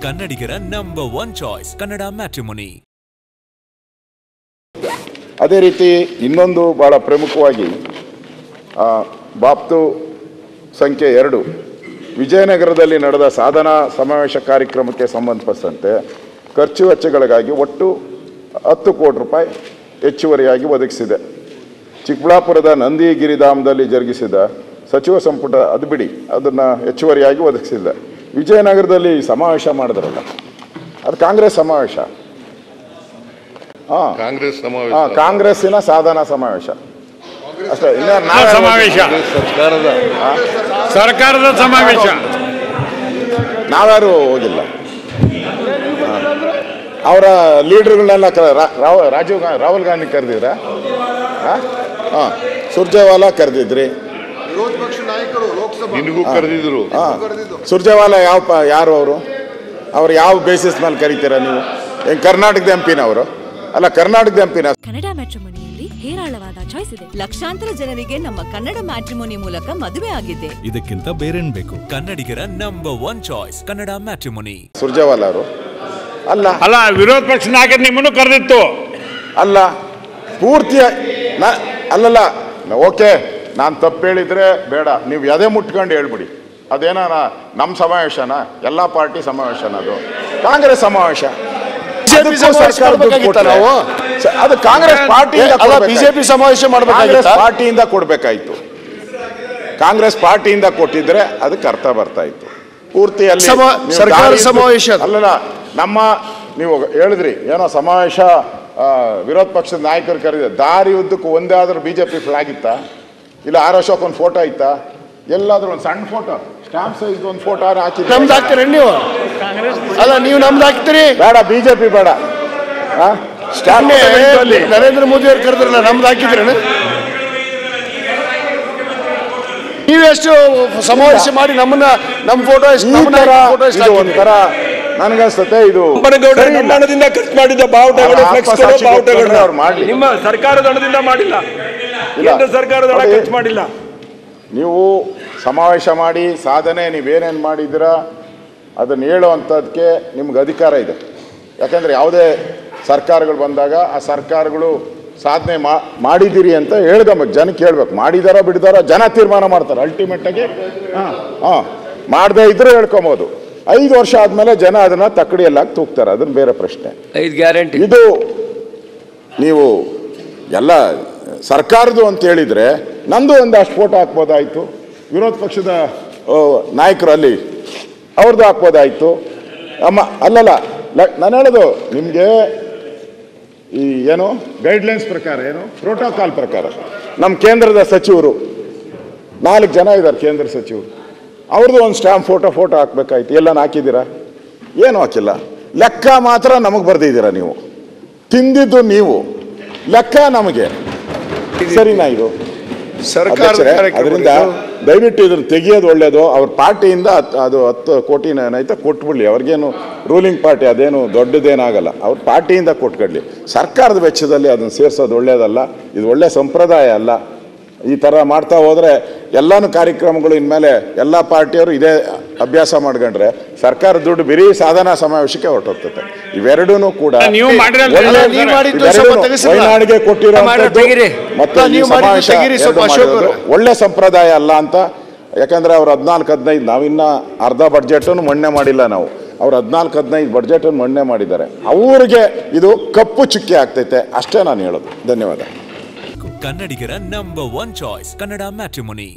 ಕನ್ನಡಿಗರ number 1 choice Kannada matrimony. ಅದೇ ರೀತಿ ಇನ್ನೊಂದು ಬಹಳ ಪ್ರಮುಖವಾಗಿ ಬಾಪ್ತು ಸಂಖ್ಯೆ 2 ವಿಜಯನಗರದಲ್ಲಿ ನಡೆದ ಸಾಧನಾ ಸಮಾವೇಶ ಕಾರ್ಯಕ್ರಮಕ್ಕೆ ಸಂಬಂಧಪಟ್ಟಂತೆ ಖರ್ಚು ವೆಚ್ಚಗಳಿಗಾಗಿ ಒಟ್ಟು 10 ಕೋಟಿ ರೂಪಾಯಿ ಹೆಚ್ಚುವರಿಯಾಗಿ ಒದಗಿಸಿದೆ. ಚಿಕ್ಕಬಳ್ಳಾಪುರದ ನಂದಿಗಿರಿಧಾಮದಲ್ಲಿ ಜರುಗಿಸಿದ ಸಚಿವ ಸಂಪುಟ ಅದು ಬಿಡಿ, ಅದನ್ನು ಹೆಚ್ಚುವರಿಯಾಗಿ ಒದಗಿಸಿದೆ. ವಿಜಯನಗರದಲ್ಲಿ ಸಮಾವೇಶ ಮಾಡಿದ್ರಲ್ಲ, ಅದು ಕಾಂಗ್ರೆಸ್ ಸಮಾವೇಶ. ಕಾಂಗ್ರೆಸ್ಸಿನ ಸಾಧನಾ ಸಮಾವೇಶ ಅಷ್ಟೇ. ಸಮಾವೇಶ ಸರ್ಕಾರದ ಸಮಾವೇಶ ನಾವ್ಯಾರು ಹೋಗಿಲ್ಲ. ಅವರ ಲೀಡರ್ಗಳನ್ನೆಲ್ಲ ರಾಹುಲ್ ಗಾಂಧಿ ಕರೆದಿದ್ರ? ಸುರ್ಜೇವಾಲಾ ಕರೆದಿದ್ರಿ, ವಿರೋಧ ಪಕ್ಷ ನಾಯಕರು ನಿನಗೂ ಕರೆದಿದ್ರು. ಸುರ್ಜೇವಾಲಾ ಯಾರು ಅವರು ಯಾವ ಬೇಸಿಸ್ ಮೇಲೆ ಕರೀತೀರಾ ನೀವು? ಹೆಂಗ್ ಕರ್ನಾಟಕದ ಎಂಪಿನ ಅವರು? ಅಲ್ಲ, ಕರ್ನಾಟಕದ ಎಂಪಿನ. ಕನ್ನಡ ಮ್ಯಾಟ್ರಿಮೋನಿಯಲ್ಲಿ ಹೇರಳವಾದ ಚಾಯ್ಸ್ ಇದೆ. ಲಕ್ಷಾಂತರ ಜನರಿಗೆ ನಮ್ಮ ಕನ್ನಡ ಮ್ಯಾಟ್ರಿಮೋನಿ ಮೂಲಕ ಮದುವೆ ಆಗಿದೆ. ಇದಕ್ಕಿಂತ ಬೇರೇನ್ ಬೇಕು? ಕನ್ನಡಿಗರ number 1 choice Kannada matrimony. Surjewala ಅವರು ಅಲ್ಲ, ವಿರೋಧ ಪಕ್ಷ ನಾಯಕರು ನಿಮ್ಮನ್ನು ಕರೆದಿತ್ತು. ಅಲ್ಲ, ಪೂರ್ತಿ ಅಲ್ಲಲ್ಲ. ಓಕೆ, ನಾನು ತಪ್ಪು ಹೇಳಿದ್ರೆ ಬೇಡ, ನೀವು ಎದೆ ಮುಟ್ಕೊಂಡು ಹೇಳ್ಬಿಡಿ. ಅದೇನ ನಮ್ಮ ಸಮಾವೇಶನ? ಎಲ್ಲ ಪಾರ್ಟಿ ಸಮಾವೇಶನ? ಅದು ಕಾಂಗ್ರೆಸ್ ಸಮಾವೇಶ. ಅದು ಕಾಂಗ್ರೆಸ್ ಪಾರ್ಟಿಯಿಂದ ಬಿಜೆಪಿ ಸಮಾವೇಶ ಕಾಂಗ್ರೆಸ್ ಪಾರ್ಟಿಯಿಂದ ಕೊಡ್ಬೇಕಾಯ್ತು. ಕಾಂಗ್ರೆಸ್ ಪಾರ್ಟಿಯಿಂದ ಕೊಟ್ಟಿದ್ರೆ ಅದಕ್ಕೆ ಅರ್ಥ ಬರ್ತಾ ಇತ್ತು. ಪೂರ್ತಿ ಅಲ್ಲಿ ಸರ್ಕಾರ ಸಮಾವೇಶ ಅಲ್ಲಲ್ಲ. ನೀವು ಹೇಳಿದ್ರಿ ಏನೋ ಸಮಾವೇಶ ವಿರೋಧ ಪಕ್ಷದ ನಾಯಕರು ಕರೆದ ದಾರಿ ಉದ್ದಕ್ಕೂ ಒಂದೇ ಆದ್ರೂ ಬಿಜೆಪಿ ಫ್ಲಾಗ್ ಇತ್ತಾ? ಇಲ್ಲ ಆರ್ ಅಶೋಕ್ ಒಂದು ಫೋಟೋ ಇತ್ತಾ? ಎಲ್ಲಾದ್ರೂ ಒಂದು ಸಣ್ಣ ಫೋಟೋ, ಸ್ಟಾಂಪ್ ಸೈಜ್ ಒಂದು ಫೋಟೋ ಹಾಕಿದ್ರೆ ನಮ್ದು ಹಾಕ್ತೀರಿ ನೀವು? ಅಲ್ಲ, ನೀವು ನಮ್ದು ಹಾಕ್ತೀರಿ? ಬೇಡ, ಬಿಜೆಪಿ ಬೇಡ. ನರೇಂದ್ರ ಮೋದಿ ಅವ್ರು ಕರೆದ್ರಲ್ಲ, ನಮ್ದು ಹಾಕಿದ್ರಿ? ನೀವೆಷ್ಟು ಸಮಾವೇಶ ಮಾಡಿ ನಮ್ಮ ಫೋಟೋ ಒಂಥರ ನನಗನ್ಸುತ್ತೆ ಇದು ಹಣದಿಂದ ಖರ್ಚು ಮಾಡಿದ್ದ ಬಾವುಟಗಳು, ಅವ್ರು ಮಾಡ್ಲಿ. ನಿಮ್ಮ ಸರ್ಕಾರದ ಹಣದಿಂದ ಮಾಡಿಲ್ಲ, ಕೇಂದ್ರ ಸರ್ಕಾರದ ಹಣ ಖರ್ಚು ಮಾಡಿಲ್ಲ. ನೀವು ಸಮಾವೇಶ ಮಾಡಿ ಸಾಧನೆ ನೀವೇನೇನು ಮಾಡಿದ್ದೀರಾ ಅದನ್ನು ಹೇಳುವಂಥದ್ದಕ್ಕೆ ನಿಮ್ಗೆ ಅಧಿಕಾರ ಇದೆ. ಯಾಕಂದರೆ ಯಾವುದೇ ಸರ್ಕಾರಗಳು ಬಂದಾಗ ಆ ಸರ್ಕಾರಗಳು ಸಾಧನೆ ಮಾಡಿದ್ದೀರಿ ಅಂತ ಹೇಳ್ಬೇಕು, ಜನಕ್ಕೆ ಹೇಳ್ಬೇಕು. ಮಾಡಿದಾರೋ ಬಿಡಿದಾರೋ ಜನ ತೀರ್ಮಾನ ಮಾಡ್ತಾರೆ ಅಲ್ಟಿಮೇಟಾಗಿ. ಮಾಡದೇ ಇದ್ರೂ ಹೇಳ್ಕೊಬೋದು. 5 ವರ್ಷ ಆದಮೇಲೆ ಜನ ಅದನ್ನು ತಕ್ಕಡಿಯಲ್ಲಾಗಿ ತೂಗ್ತಾರೆ, ಅದನ್ನು ಬೇರೆ ಪ್ರಶ್ನೆ. 5 ಗ್ಯಾರಂಟಿ ಇದು ನೀವು ಎಲ್ಲ ಸರ್ಕಾರದ್ದು ಅಂತ ಹೇಳಿದರೆ ನಂದು ಒಂದಷ್ಟು ಫೋಟೋ ಹಾಕ್ಬೋದಾಯಿತು. ವಿರೋಧ ಪಕ್ಷದ ನಾಯಕರು ಅಲ್ಲಿ ಅವ್ರದ್ದು ಹಾಕ್ಬೋದಾಯಿತು. ಅಲ್ಲಲ್ಲ, ನಾನು ಹೇಳೋದು ನಿಮಗೆ ಈ ಏನು ಗೈಡ್ಲೈನ್ಸ್ ಪ್ರಕಾರ, ಏನು ಪ್ರೋಟೋಕಾಲ್ ಪ್ರಕಾರ ನಮ್ಮ ಕೇಂದ್ರದ ಸಚಿವರು 4 ಜನ ಇದ್ದಾರೆ. ಕೇಂದ್ರ ಸಚಿವರು ಅವ್ರದ್ದು ಒಂದು ಸ್ಟ್ಯಾಂಪ್ ಫೋಟೋ ಹಾಕ್ಬೇಕಾಯ್ತು. ಎಲ್ಲಾನು ಹಾಕಿದ್ದೀರಾ? ಏನು ಹಾಕಿಲ್ಲ. ಲೆಕ್ಕ ಮಾತ್ರ ನಮಗೆ ಬರ್ದಿದ್ದೀರಾ ನೀವು. ತಿಂದಿದ್ದು ನೀವು, ಲೆಕ್ಕ ನಮಗೆ. ಸರಿನಾ ಇದು? ಅದರಿಂದ ದಯವಿಟ್ಟು ಇದನ್ನು ತೆಗಿಯೋದು ಒಳ್ಳೇದು. ಅವ್ರ ಪಾರ್ಟಿಯಿಂದ ಅದು 10 ಕೋಟಿ ಏನಾಯ್ತಾ ಕೊಟ್ಬಿಡ್ಲಿ. ಅವ್ರಿಗೇನು ರೂಲಿಂಗ್ ಪಾರ್ಟಿ, ಅದೇನು ದೊಡ್ಡದೇನಾಗಲ್ಲ. ಅವ್ರ ಪಾರ್ಟಿಯಿಂದ ಕೊಟ್ಕೊಡ್ಲಿ. ಸರ್ಕಾರದ ವೆಚ್ಚದಲ್ಲಿ ಅದನ್ನು ಸೇರಿಸೋದು ಒಳ್ಳೇದಲ್ಲ. ಇದು ಒಳ್ಳೆ ಸಂಪ್ರದಾಯ ಅಲ್ಲ. ಈ ಥರ ಮಾಡ್ತಾ ಹೋದರೆ ಎಲ್ಲಾನು ಕಾರ್ಯಕ್ರಮಗಳು ಇನ್ಮೇಲೆ ಎಲ್ಲ ಪಾರ್ಟಿಯವರು ಇದೇ ಅಭ್ಯಾಸ ಮಾಡ್ಕೊಂಡ್ರೆ ಸರ್ಕಾರದ ದುಡ್ಡು ಬರೀ ಸಾಧನಾ ಸಮಾವೇಶಕ್ಕೆ ಹೊರಟೋಗ್ತದೆ. ಇವೆರಡೂ ಕೂಡ ವಯನಾಡಿಗೆ ಕೊಟ್ಟಿರೋ ಮತ್ತೆ ಸಮಾವೇಶ ಒಳ್ಳೆ ಸಂಪ್ರದಾಯ ಅಲ್ಲ ಅಂತ. ಯಾಕಂದ್ರೆ ಅವ್ರು 14-15, ನಾವಿನ್ನ ಅರ್ಧ ಬಡ್ಜೆಟನ್ನು ಮಂಡನೆ ಮಾಡಿಲ್ಲ. ಅವ್ರು 14-15 ಬಡ್ಜೆಟನ್ನು ಮಂಡನೆ ಮಾಡಿದ್ದಾರೆ. ಅವ್ರಿಗೆ ಇದು ಕಪ್ಪು ಚುಕ್ಕೆ ಆಗ್ತೈತೆ ಅಷ್ಟೇ ನಾನು ಹೇಳೋದು. ಧನ್ಯವಾದ. ಕನ್ನಡಿಗರ ನಂಬರ್ 1 ಚಾಯ್ಸ್ ಕನ್ನಡ ಮ್ಯಾಟ್ರಿಮೋನಿ.